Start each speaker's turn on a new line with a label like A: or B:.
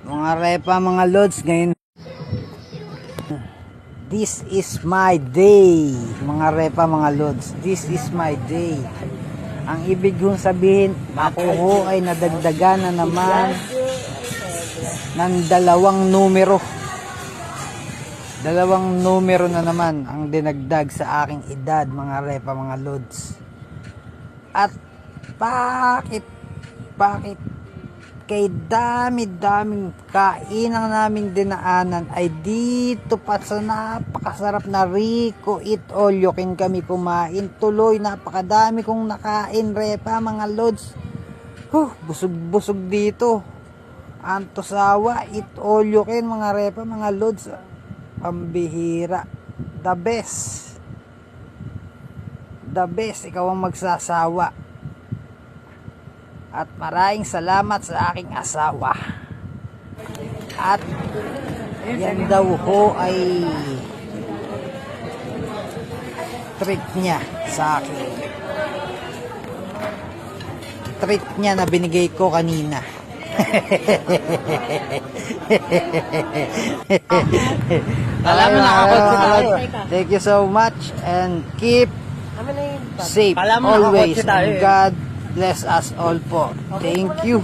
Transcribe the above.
A: Mga repa, mga lods, ngayon this is my day. Mga repa, mga lods, this is my day. Ang ibig kong sabihin, ako ho ay nadagdagan na naman ng dalawang numero. Dalawang numero na naman ang dinagdag sa aking edad, mga repa, mga lods. At bakit kay dami-daming kainang naming dinaanan ay dito pa sa napakasarap na Rico Eat All You Can kami kumain. Tuloy, napakadami kong nakain, repa, mga lods. Busog-busog dito. Antosawa, Eat All You Can, mga repa, mga lods. Pambihira. The best. The best, ikaw ang magsasawa. At maraming salamat sa aking asawa. At yan daw ho ay treat niya sa akin. Treat niya na binigay ko kanina.
B: Alam mo, nakakotse tayo.
A: Thank you so much and keep safe
B: Alam mo,
A: always.
B: nakakotse tayo
A: And God bless us all po. Thank you.